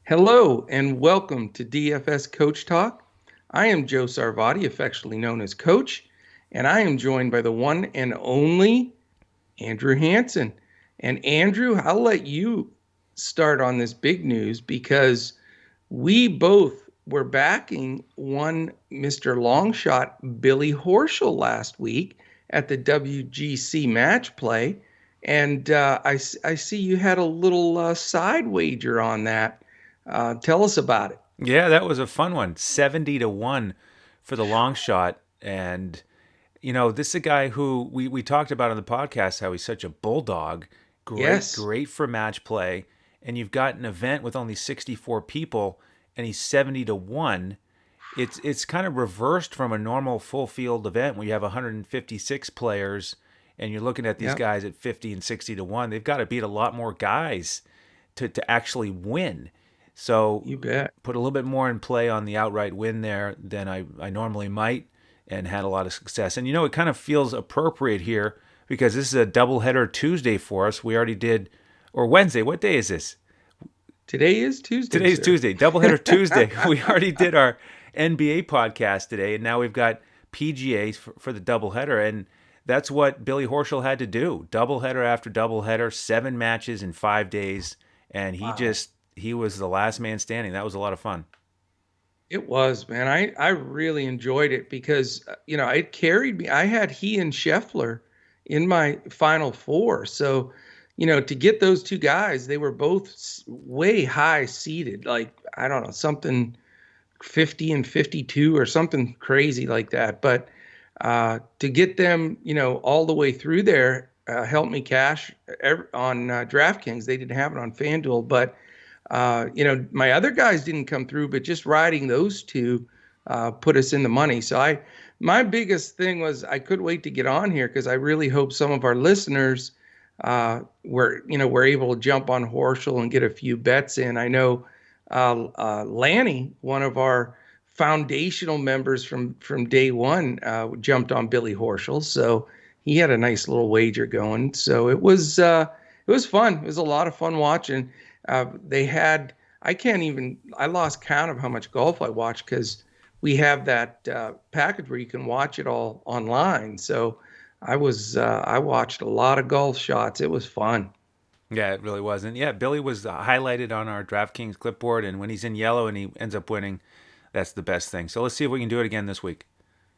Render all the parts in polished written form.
Hello and welcome to DFS Coach Talk. I am Joe Sarvati, affectionately known as Coach, and I am joined by the one and only Andrew Hansen. And Andrew, I'll let you start on this big news because we both were backing one Mr. Longshot, Billy Horschel, last week at the WGC match play. And I see you had a little side wager on that. Tell us about it. Yeah, that was a fun one. 70 to 1 for the long shot. And, this is a guy who we talked about on the podcast how he's such a bulldog. Great, Yes. great for match play. And you've got an event with only 64 people and he's 70 to 1. It's kind of reversed from a normal full field event where you have 156 players and you're looking at these Yep. guys at 50 and 60 to 1. They've got to beat a lot more guys to actually win. So You bet. put a little bit more in play on the outright win there than I normally might and had a lot of success. And it kind of feels appropriate here because this is a doubleheader Tuesday for us. We already did, or Wednesday. What day is this? Today is Tuesday, Today's sir. Tuesday, doubleheader Tuesday. We already did our NBA podcast today, and now we've got PGA for the doubleheader. And that's what Billy Horschel had to do. Doubleheader after doubleheader, 7 matches in 5 days. And Wow. he was the last man standing. That was a lot of fun. It was, man. I really enjoyed it because, it carried me. I had he and Scheffler in my final four. So, to get those two guys, they were both way high seated, like, I don't know, something 50 and 52 or something crazy like that. But to get them, all the way through there helped me cash on DraftKings. They didn't have it on FanDuel, but my other guys didn't come through, but just riding those two put us in the money. So my biggest thing was I couldn't wait to get on here because I really hope some of our listeners were able to jump on Horschel and get a few bets in. I know Lanny, one of our foundational members from day one, jumped on Billy Horschel, so he had a nice little wager going. So it was fun. It was a lot of fun watching. They had I lost count of how much golf I watched because we have that package where you can watch it all online. So I watched a lot of golf shots. It was fun. Yeah, it really was. And yeah, Billy was highlighted on our DraftKings clipboard. And when he's in yellow and he ends up winning, that's the best thing. So let's see if we can do it again this week.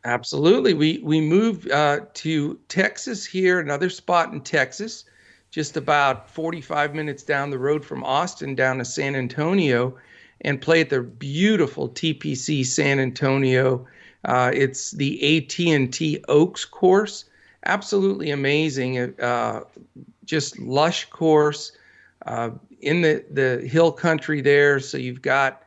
Absolutely. We moved to Texas here, another spot in Texas, just about 45 minutes down the road from Austin down to San Antonio, and play at the beautiful TPC San Antonio. It's the AT&T Oaks course. Absolutely amazing. Just lush course in the hill country there. So you've got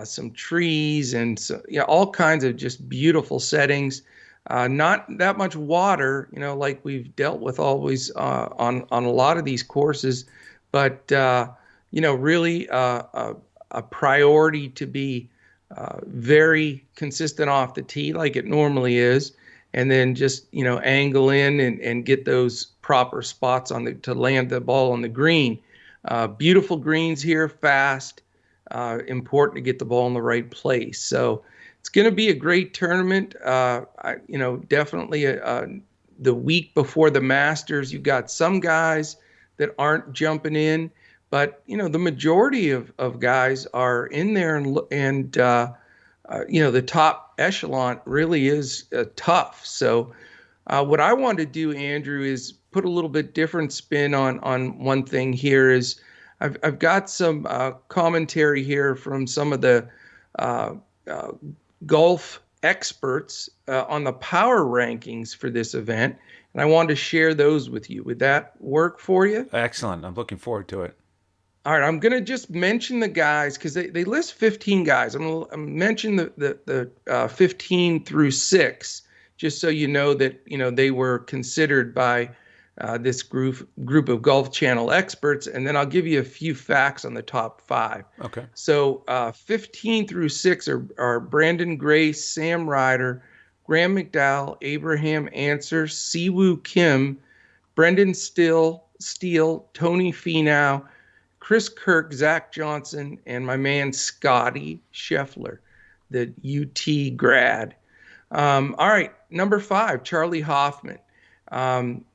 some trees and so, all kinds of just beautiful settings. Not that much water, like we've dealt with always on a lot of these courses, but really a priority to be very consistent off the tee, like it normally is, and then just angle in and get those proper spots to land the ball on the green. Beautiful greens here, fast. Important to get the ball in the right place. So it's going to be a great tournament. Definitely the week before the Masters, you've got some guys that aren't jumping in, but the majority of guys are in there, and the top echelon really is tough. So what I want to do, Andrew, is put a little bit different spin on one thing here. Is I've got some commentary here from some of the uh, uh, golf experts on the power rankings for this event, and I wanted to share those with you. Would that work for you? Excellent. I'm looking forward to it. All right, I'm going to just mention the guys because they list 15 guys. I'm going to mention the 15 through 6, just so you know that they were considered by this group of Golf Channel experts, and then I'll give you a few facts on the top 5. Okay. So 15 through 6 are Brandon Grace, Sam Ryder, Graham McDowell, Abraham Answer, Siwoo Kim, Brendan Steele, Tony Finau, Chris Kirk, Zach Johnson, and my man Scotty Scheffler, the UT grad. All right, number 5, Charlie Hoffman. Um,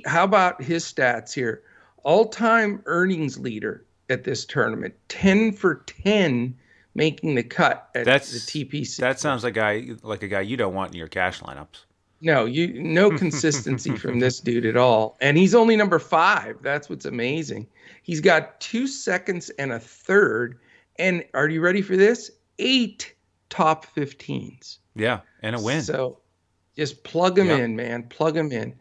how about his stats here? All-time earnings leader at this tournament, 10 for 10 making the cut at the That's TPC that here. sounds like a guy you don't want in your cash lineups. No consistency from this dude at all. And he's only number 5. That's what's amazing. He's got 2 seconds and a third. And are you ready for this? 8 top 15s. Yeah, and a win. So just plug him Yep. in, man. Plug him in.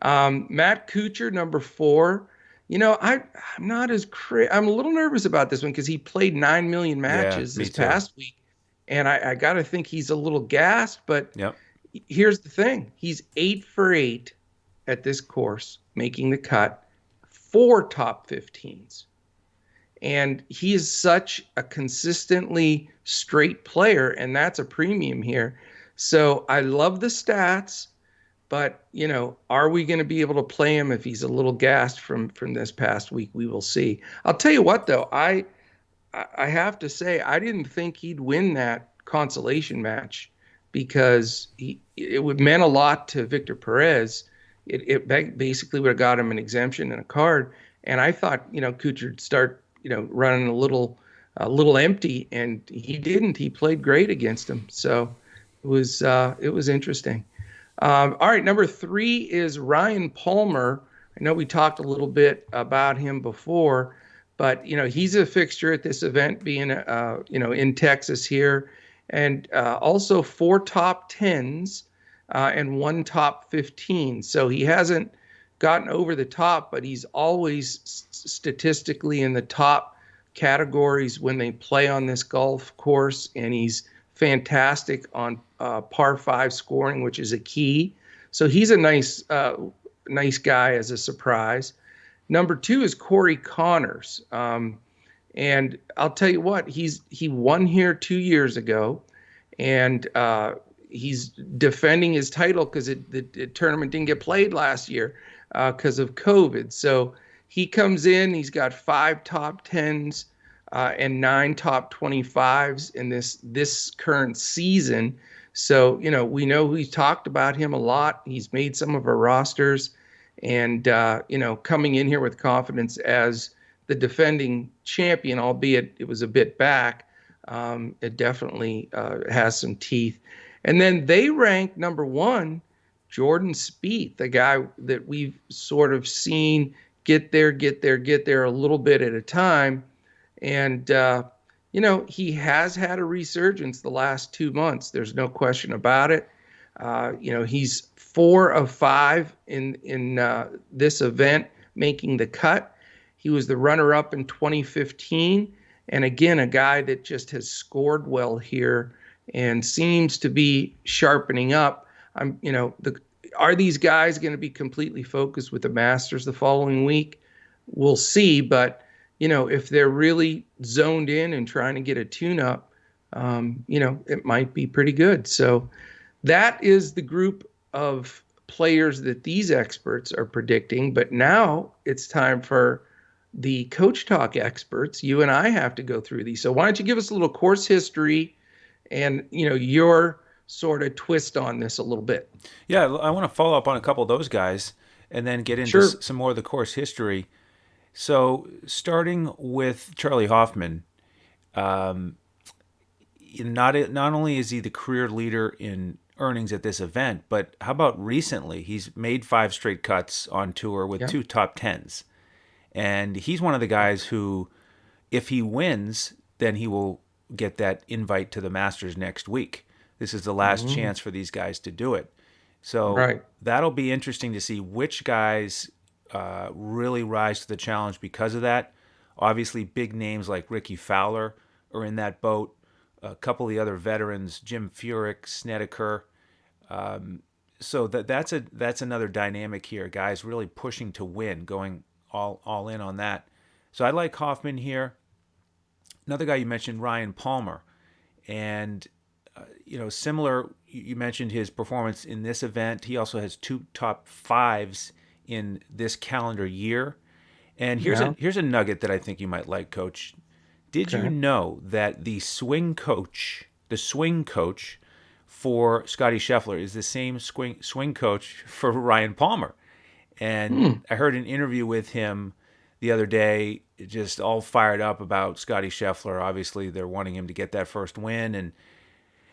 Matt Kucher, number 4. I'm not I'm a little nervous about this one because he played 9 million Yeah, matches me this too. past week. And I got to think he's a little gassed, but Yep. here's the thing. He's 8 for 8 at this course, making the cut, 4 top 15s. And he is such a consistently straight player, and that's a premium here. So I love the stats, but are we going to be able to play him if he's a little gassed from this past week? We will see. I'll tell you what, though, I have to say I didn't think he'd win that consolation match because it would meant a lot to Victor Perez. It basically would have got him an exemption and a card. And I thought Kucher'd start running a little empty, and he didn't. He played great against him. So it was interesting. All right, number 3 is Ryan Palmer. I know we talked a little bit about him before, but he's a fixture at this event, being in Texas here, and also 4 top 10s and 1 top 15. So he hasn't gotten over the top, but he's always statistically in the top categories when they play on this golf course, and he's fantastic on par 5 scoring, which is a key. So he's a nice guy as a surprise. Number 2 is Corey Connors. And I'll tell you what, he won here 2 years ago, and he's defending his title because the tournament didn't get played last year because of COVID. So he comes in, he's got 5 top 10s and 9 top 25s in this current season. So, we know we talked about him a lot. He's made some of our rosters, and, coming in here with confidence as the defending champion, albeit it was a bit back, it definitely has some teeth. And then they rank number 1, Jordan Spieth, the guy that we've sort of seen get there a little bit at a time. And, he has had a resurgence the last 2 months. There's no question about it. He's 4 of 5 in this event making the cut. He was the runner-up in 2015. And again, a guy that just has scored well here and seems to be sharpening up. Are these guys going to be completely focused with the Masters the following week? We'll see. But, if they're really zoned in and trying to get a tune-up, it might be pretty good. So that is the group of players that these experts are predicting. But now it's time for the Coach Talk experts. You and I have to go through these. So why don't you give us a little course history and, your sort of twist on this a little bit. Yeah, I want to follow up on a couple of those guys and then get into Sure. some more of the course history. So, starting with Charlie Hoffman, not only is he the career leader in earnings at this event, but how about recently? He's made 5 straight cuts on tour with Yeah. 2 top 10s. And he's one of the guys who, if he wins, then he will get that invite to the Masters next week. This is the last Mhm. chance for these guys to do it. So Right. that'll be interesting to see which guys really rise to the challenge because of that. Obviously, big names like Ricky Fowler are in that boat. A couple of the other veterans, Jim Furyk, Snedeker. So that's another dynamic here. Guys really pushing to win, going all in on that. So I like Hoffman here. Another guy you mentioned, Ryan Palmer, and similar. You mentioned his performance in this event. He also has 2 top 5s in this calendar year, And Yeah. here's a nugget that I think you might like, Coach. Did you Okay. know that the swing coach for Scotty Scheffler is the same swing coach for Ryan Palmer? And Hmm. I heard an interview with him the other day, just all fired up about Scotty Scheffler. Obviously, they're wanting him to get that first win,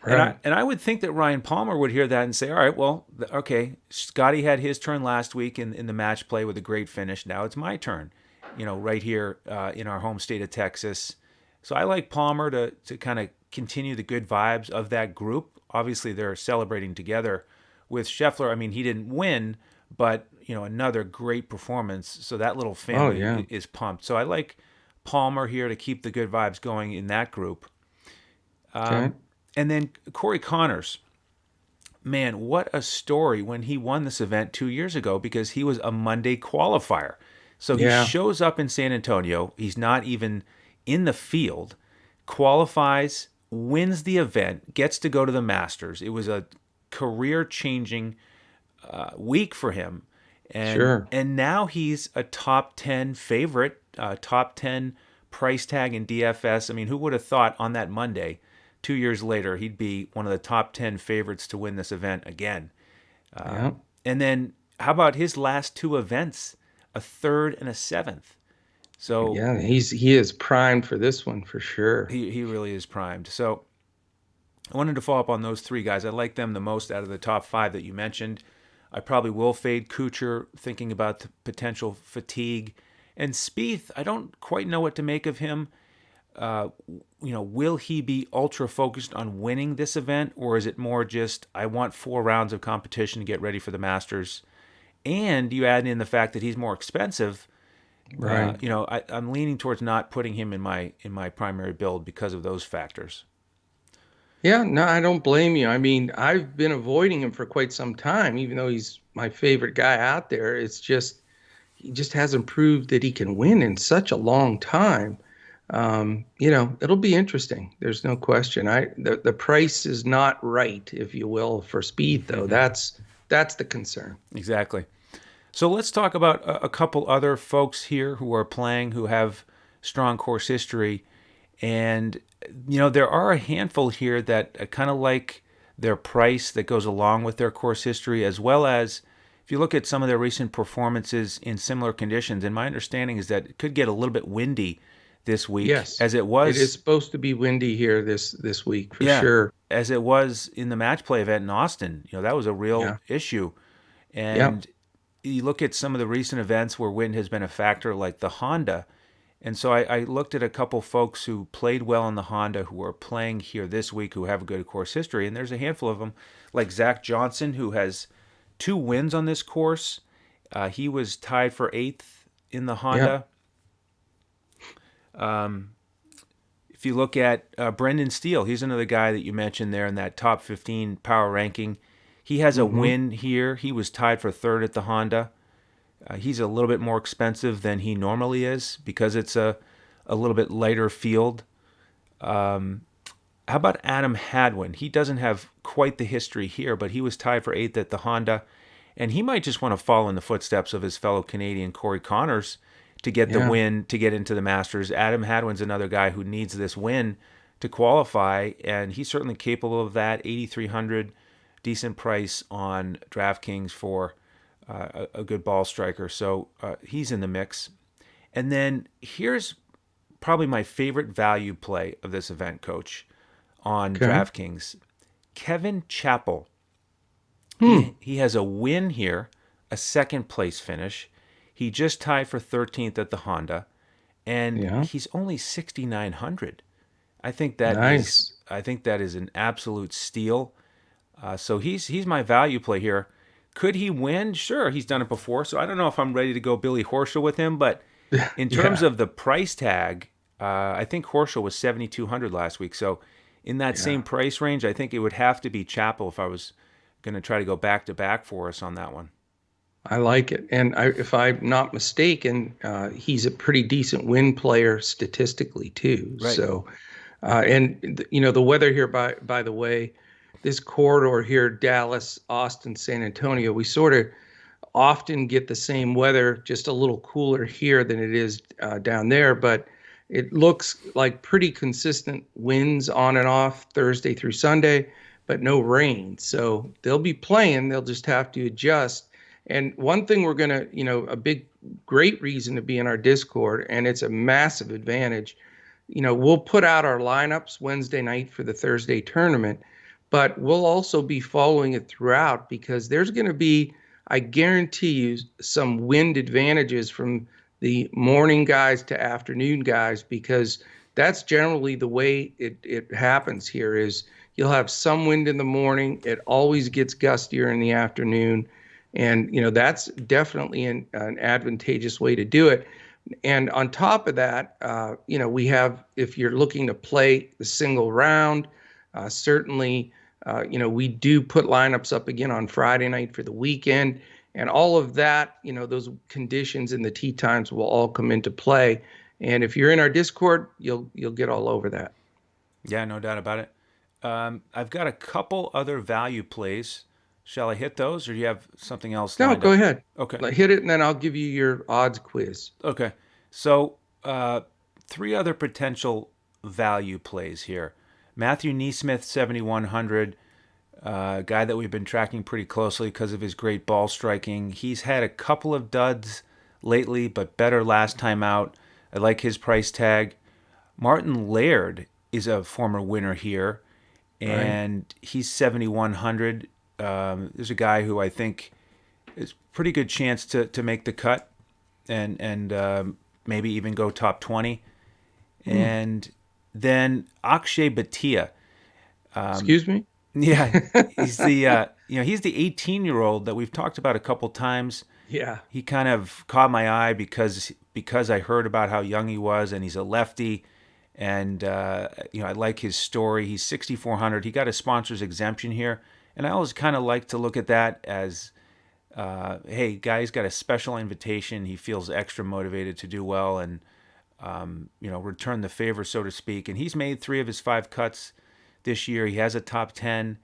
Right. and I would think that Ryan Palmer would hear that and say, "All right, well, okay, Scotty had his turn last week in the match play with a great finish. Now it's my turn, right here in our home state of Texas." So I like Palmer to kind of continue the good vibes of that group. Obviously, they're celebrating together with Scheffler. I mean, he didn't win, but another great performance. So that little Oh yeah. family is pumped. So I like Palmer here to keep the good vibes going in that group. Okay. And then Corey Connors, man, what a story when he won this event 2 years ago because he was a Monday qualifier. So he Yeah. shows up in San Antonio. He's not even in the field, qualifies, wins the event, gets to go to the Masters. It was a career changing week for him. Sure. And now he's a top 10 favorite, top 10 price tag in DFS. I mean, who would have thought on that Monday, 2 years later, he'd be one of the top 10 favorites to win this event again? Yeah. And then how about his last two events, a third and a seventh? So Yeah. He is primed for this one for sure. he really is primed. So I wanted to follow up on those three guys. I like them the most out of the top five that you mentioned. I probably will fade Kucher, thinking about the potential fatigue. And Spieth, I don't quite know what to make of him. Will he be ultra focused on winning this event, or is it more just I want 4 rounds of competition to get ready for the Masters? And you add in the fact that he's more expensive. Right. I'm leaning towards not putting him in my primary build because of those factors. Yeah, no, I don't blame you. I mean, I've been avoiding him for quite some time, even though he's my favorite guy out there. It's just he just hasn't proved that he can win in such a long time. It'll be interesting. There's no question. The price is not right, if you will, for speed though. That's the concern. Exactly. So let's talk about a couple other folks here who are playing who have strong course history. And, there are a handful here that kind of like their price that goes along with their course history, as well as if you look at some of their recent performances in similar conditions. And my understanding is that it could get a little bit windy this week, Yes, as it it is was, supposed to be windy here this week for yeah, sure. as it was in the match play event in Austin. That was a real Yeah. issue. Yeah. And you look at some of the recent events where wind has been a factor, like the Honda. And so I looked at a couple folks who played well in the Honda who are playing here this week who have a good course history. And there's a handful of them, like Zach Johnson, who has 2 wins on this course. He was tied for eighth in the Yeah. Honda. If you look at Brendan Steele, he's another guy that you mentioned there in that top 15 power ranking. He has a Hmm. win here. He was tied for third at the Honda. He's a little bit more expensive than he normally is because it's a little bit lighter field. How about Adam Hadwin? He doesn't have quite the history here, but he was tied for eighth at the Honda. And he might just want to follow in the footsteps of his fellow Canadian Corey Connors to get the Yeah. win, to get into the Masters. Adam Hadwin's another guy who needs this win to qualify, and he's certainly capable of that. 8,300, decent price on DraftKings for a good ball striker. So he's in the mix. And then here's probably my favorite value play of this event, Coach, on Okay. DraftKings. Kevin Chappell. Hmm. He has a win here, a second place finish. He just tied for 13th at the Honda, and Yeah. he's only 6,900. I think that is Nice. I think that is an absolute steal. So he's my value play here. Could he win? Sure, he's done it before. So I don't know if I'm ready to go Billy Horschel with him, but in terms Yeah. of the price tag, I think Horschel was 7,200 last week. So in that Yeah. same price range, I think it would have to be Chappell if I was going to try to go back to back for us on that one. I like it. And if I'm not mistaken, he's a pretty decent win player statistically too. Right. So, the weather here, by the way, this corridor here, Dallas, Austin, San Antonio, we sort of often get the same weather, just a little cooler here than it is down there. But it looks like pretty consistent winds on and off Thursday through Sunday, but no rain. So they'll be playing. They'll just have to adjust. And one thing we're going to, a great reason to be in our Discord, and it's a massive advantage. We'll put out our lineups Wednesday night for the Thursday tournament, but we'll also be following it throughout because there's going to be, I guarantee you, some wind advantages from the morning guys to afternoon guys, because that's generally the way it happens here. Is you'll have some wind in the morning. It always gets gustier in the afternoon. And, that's definitely an advantageous way to do it. And on top of that, we have, if you're looking to play the single round, certainly, we do put lineups up again on Friday night for the weekend. And all of that, those conditions and the tee times will all come into play. And if you're in our Discord, you'll get all over that. Yeah, no doubt about it. I've got a couple other value plays. Shall I hit those, or do you have something else No, lined go up? ahead. Okay. Hit it, and then I'll give you your odds quiz. Okay. So, three other potential value plays here. Matthew Neesmith, 7,100, guy that we've been tracking pretty closely because of his great ball striking. He's had a couple of duds lately, but better last time out. I like his price tag. Martin Laird is a former winner here, and he's 7,100. There's a guy who I think is pretty good chance to make the cut and maybe even go top 20. And then Akshay Bhatia. Excuse me? Yeah, he's the he's the 18-year-old that we've talked about a couple times. Yeah. He kind of caught my eye because I heard about how young he was, and he's a lefty. And I like his story. He's 6,400. He got a sponsor's exemption here, and I always kind of like to look at that as, hey, guy's got a special invitation. He feels extra motivated to do well and return the favor, so to speak. And he's made 3 of his 5 cuts this year. He has a top 10.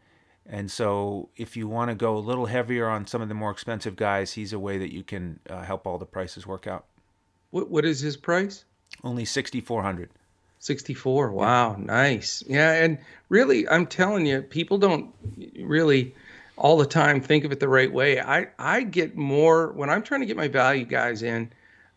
And so if you want to go a little heavier on some of the more expensive guys, he's a way that you can help all the prices work out. What is his price? Only 6,400. 64. Wow, nice. Yeah, and really, I'm telling you, people don't really all the time think of it the right way. I get more when I'm trying to get my value guys in.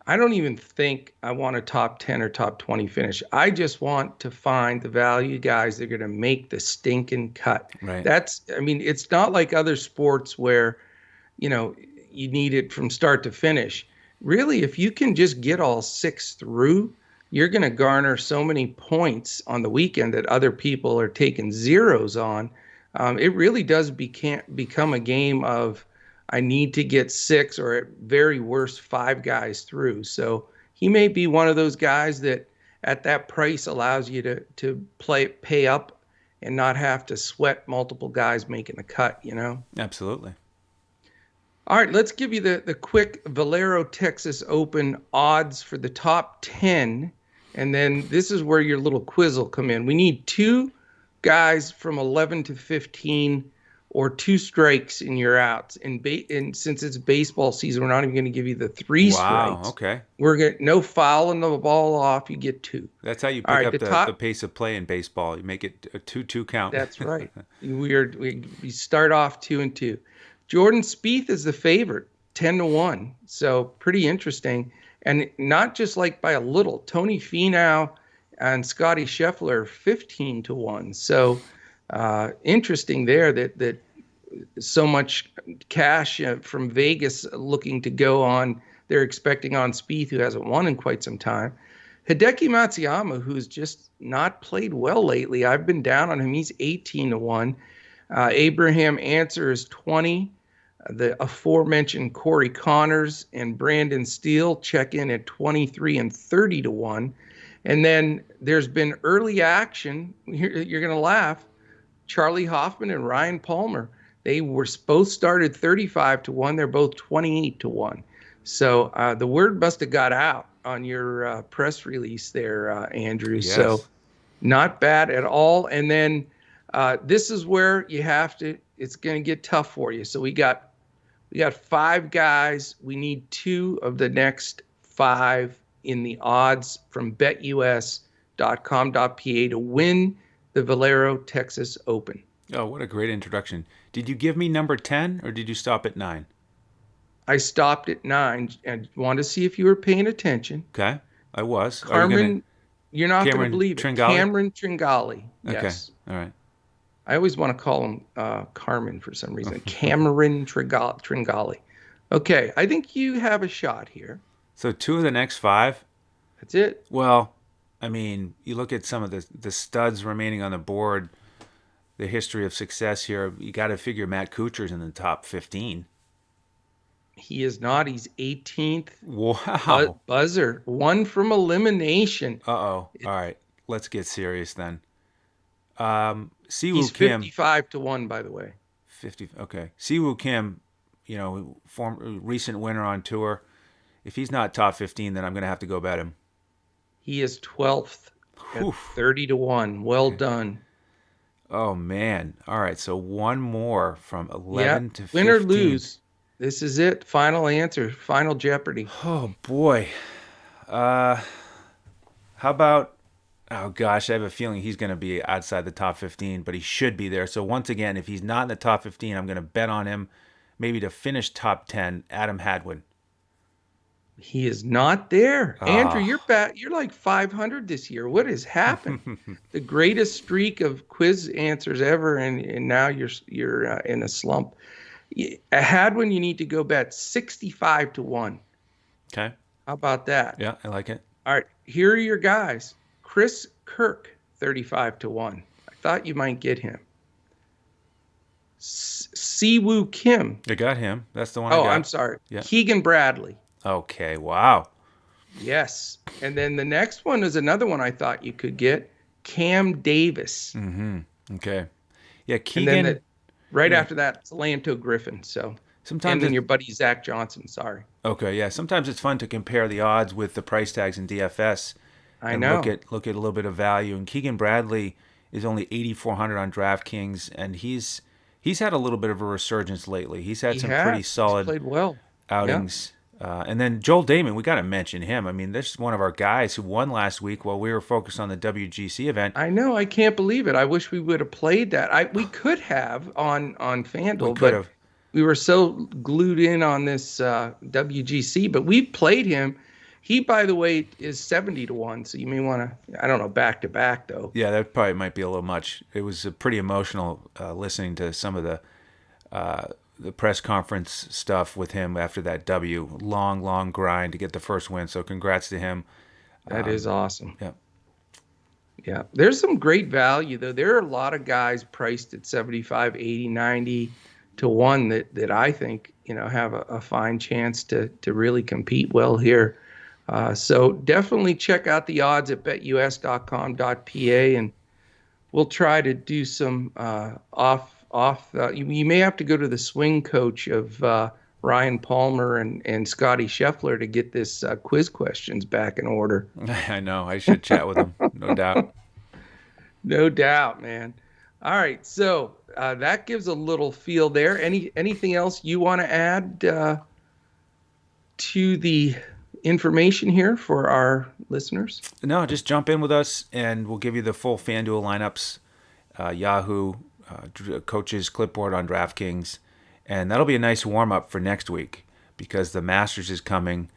I don't even think I want a top 10 or top 20 finish. I just want to find the value guys that are going to make the stinking cut. Right. It's not like other sports where, you need it from start to finish. Really, if you can just get all 6 through, you're going to garner so many points on the weekend that other people are taking zeros on. It really does become a game of, I need to get 6 or at very worst 5 guys through. So he may be one of those guys that at that price allows you to pay up and not have to sweat multiple guys making the cut, Absolutely. All right, let's give you the quick Valero Texas Open odds for the top 10. And then this is where your little quiz will come in. We need 2 guys from 11 to 15 or 2 strikes in your outs. And since it's baseball season, we're not even going to give you the 3 strikes. Wow, okay. We're going no fouling the ball off. You get 2. That's how you pick up the pace of play in baseball. You make it a 2-2 count. That's right. We start off 2-2. Jordan Spieth is the favorite, 10-1. So pretty interesting. And not just like by a little. Tony Finau and Scotty Scheffler, 15-1. So interesting there that so much cash from Vegas looking to go on. They're expecting on Spieth, who hasn't won in quite some time. Hideki Matsuyama, who's just not played well lately. I've been down on him. He's 18-1. Abraham Answer is 20. The aforementioned Corey Connors and Brandon Steele check in at 23 and 30-1. And then there's been early action. You're going to laugh. Charlie Hoffman and Ryan Palmer. They were both started 35-1. They're both 28-1. So the word must have got out on your press release there, Andrew. Yes. So not bad at all. And then this is where you have to, it's going to get tough for you. So we got We got 5 guys. We need 2 of the next 5 in the odds from BetUS.com.pa to win the Valero Texas Open. Oh, what a great introduction. Did you give me number 10 or did you stop at 9? I stopped at 9 and wanted to see if you were paying attention. Okay, I was. Are you going to Cameron, you're not going to Cameron believe it. Tringali? Cameron Tringali. Okay, Yes. all right. I always want to call him Carmen for some reason. Cameron Tringali. Okay, I think you have a shot here. So 2 of the next 5? That's it. Well, I mean, you look at some of the studs remaining on the board, the history of success here, you got to figure Matt Kucher's in the top 15. He is not. He's 18th. Wow. Buzzer. 1 from elimination. Uh-oh. All right. Let's get serious then. He's Siwoo Kim. 55 to 1, by the way. 50. Okay. Siwoo Kim, recent winner on tour. If he's not top 15, then I'm going to have to go bet him. He is 12th at 30 to 1. Well done. Oh, man. All right. So one more from 11 to 15. Win or lose. This is it. Final answer. Final Jeopardy. Oh, boy. How about... Oh, gosh, I have a feeling he's going to be outside the top 15, but he should be there. So once again, if he's not in the top 15, I'm going to bet on him maybe to finish top 10, Adam Hadwin. He is not there. Andrew, you're like 500 this year. What has happened? The greatest streak of quiz answers ever, and now you're in a slump. Hadwin, you need to go bet 65 to 1. Okay. How about that? Yeah, I like it. All right, here are your guys. Chris Kirk, 35 to 1. I thought you might get him. Siwoo Kim. I got him. That's the one I got. Oh, I'm sorry. Yeah. Keegan Bradley. Okay, wow. Yes. And then the next one is another one I thought you could get. Cam Davis. Mm-hmm. Okay. Yeah, Keegan. And then after that, it's Lanto Griffin. So sometimes and then your buddy Zach Johnson. Sorry. Okay, yeah. Sometimes it's fun to compare the odds with the price tags in DFS. I know. Look at a little bit of value. And Keegan Bradley is only 8,400 on DraftKings, and he's had a little bit of a resurgence lately. He's had pretty solid played well outings. Yeah. And then Joel Damon, we got to mention him. I mean, this is one of our guys who won last week while we were focused on the WGC event. I know. I can't believe it. I wish we would have played that. We could have on Fanduel, but we were so glued in on this WGC. But we've played him. He, by the way, is 70 to 1. So you may want to, I don't know, back to back though. Yeah, that probably might be a little much. It was pretty emotional listening to some of the press conference stuff with him after that W. Long grind to get the first win. So congrats to him. That is awesome. Yeah. Yeah. There's some great value, though. There are a lot of guys priced at 75, 80, 90 to 1 that I think, have a fine chance to really compete well here. So definitely check out the odds at betus.com.pa, and we'll try to do some you may have to go to the swing coach of Ryan Palmer and Scotty Scheffler to get this quiz questions back in order. I know. I should chat with him, no doubt. No doubt, man. All right, so that gives a little feel there. Anything else you want to add to the information here for our listeners? No, just jump in with us, and we'll give you the full FanDuel lineups, Yahoo, coach's clipboard on DraftKings, and that'll be a nice warm-up for next week because the Masters is coming,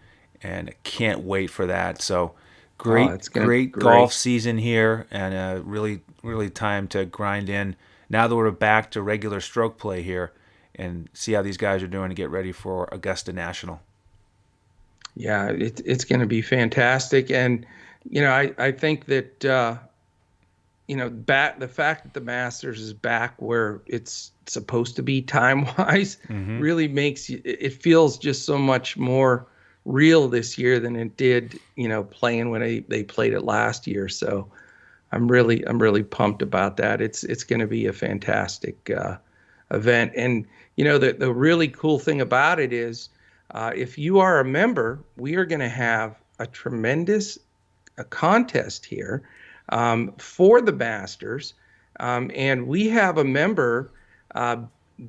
and I can't wait for that. So great golf season here, and really time to grind in now that we're back to regular stroke play here and see how these guys are doing to get ready for Augusta National. Yeah, it's going to be fantastic. And, I think that, the fact that the Masters is back where it's supposed to be time-wise really makes it feels just so much more real this year than it did, playing when they played it last year. So I'm really pumped about that. It's going to be a fantastic event. And, the really cool thing about it is, if you are a member, we are going to have a tremendous contest here for the Masters. And we have a member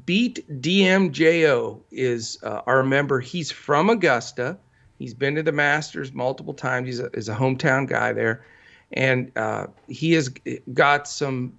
Beat DMJO is our member. He's from Augusta. He's been to the Masters multiple times. He's a hometown guy there. And he has got some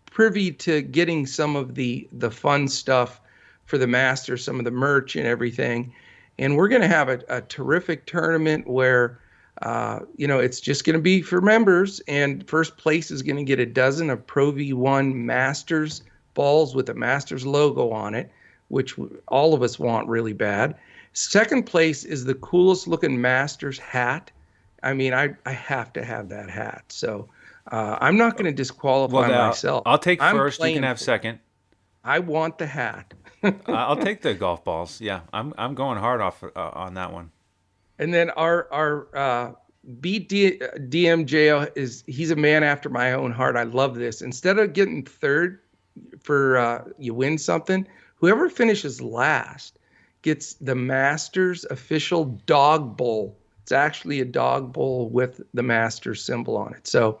privy to getting some of the fun stuff for the Masters, some of the merch and everything. And we're going to have a terrific tournament where, it's just going to be for members. And first place is going to get a dozen of Pro V1 Masters balls with a Masters logo on it, which all of us want really bad. Second place is the coolest looking Masters hat. I mean, I have to have that hat. So I'm not going to disqualify myself. I'll take I'm first. You can have second. I want the hat. I'll take the golf balls. Yeah, I'm going hard off on that one. And then our DMJ he's a man after my own heart. I love this. Instead of getting third for you win something, whoever finishes last gets the Masters official dog bowl. It's actually a dog bowl with the Masters symbol on it. So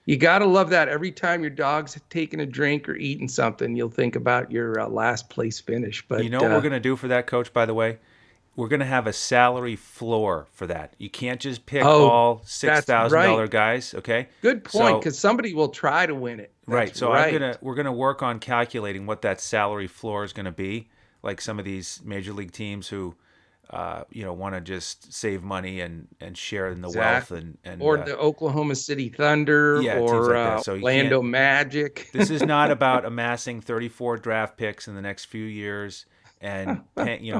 you got to love that. Every time your dog's taking a drink or eating something, you'll think about your last place finish. But you know what we're going to do for that, Coach, by the way? We're going to have a salary floor for that. You can't just pick all $6,000 guys, okay? Good point, because somebody will try to win it. Right. So we're gonna work on calculating what that salary floor is going to be. Like some of these major league teams who, want to just save money and share in the wealth and or the Oklahoma City Thunder or like so Orlando Magic. This is not about amassing 34 draft picks in the next few years and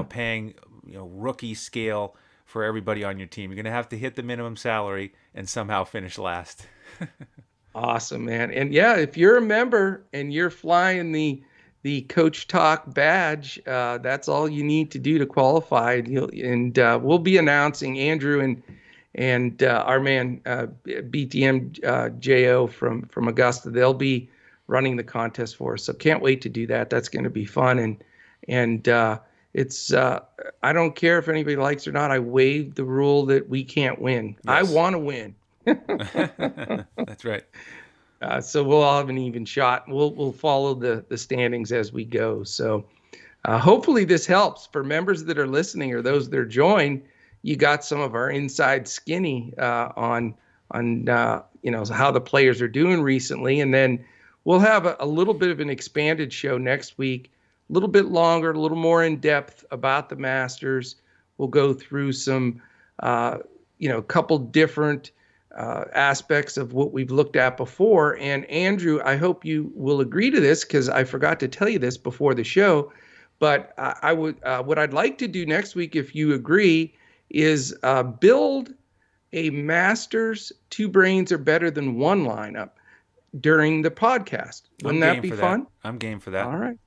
paying rookie scale for everybody on your team. You're going to have to hit the minimum salary and somehow finish last. Awesome, man. And yeah, if you're a member and you're flying the Coach Talk badge, that's all you need to do to qualify. And we'll be announcing Andrew and our man BTM JO from Augusta. They'll be running the contest for us. So can't wait to do that. That's going to be fun. And it's I don't care if anybody likes it or not. I waive the rule that we can't win. Yes. I want to win. That's right. So we'll all have an even shot. We'll follow the standings as we go. So hopefully this helps for members that are listening or those that are joined. You got some of our inside skinny on how the players are doing recently, and then we'll have a little bit of an expanded show next week. A little bit longer, a little more in depth about the Masters. We'll go through some, couple different aspects of what we've looked at before. And Andrew, I hope you will agree to this because I forgot to tell you this before the show. But I would, what I'd like to do next week, if you agree, is build a Masters 2 brains are better than one lineup during the podcast. Wouldn't that be fun? I'm game for that. All right.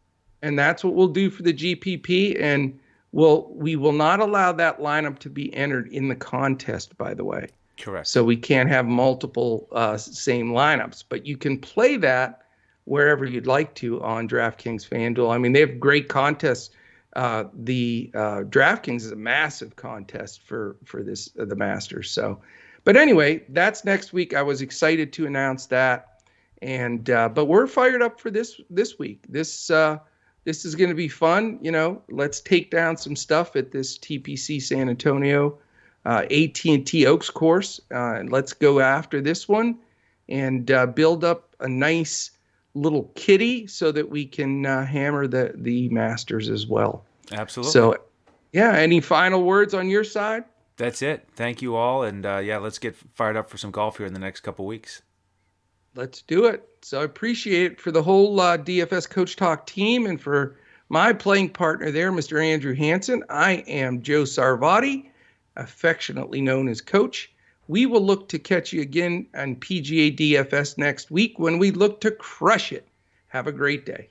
And that's what we'll do for the GPP. And we will not allow that lineup to be entered in the contest, by the way. Correct. So we can't have multiple same lineups. But you can play that wherever you'd like to on DraftKings FanDuel. I mean, they have great contests. The DraftKings is a massive contest for this the Masters. So, but anyway, that's next week. I was excited to announce that. And but we're fired up for this week. This is going to be fun. Let's take down some stuff at this TPC San Antonio AT&T Oaks course. And let's go after this one and build up a nice little kitty so that we can hammer the Masters as well. Absolutely. So, yeah, any final words on your side? That's it. Thank you all. And let's get fired up for some golf here in the next couple weeks. Let's do it. So I appreciate it for the whole DFS Coach Talk team and for my playing partner there, Mr. Andrew Hansen. I am Joe Sarvati, affectionately known as Coach. We will look to catch you again on PGA DFS next week when we look to crush it. Have a great day.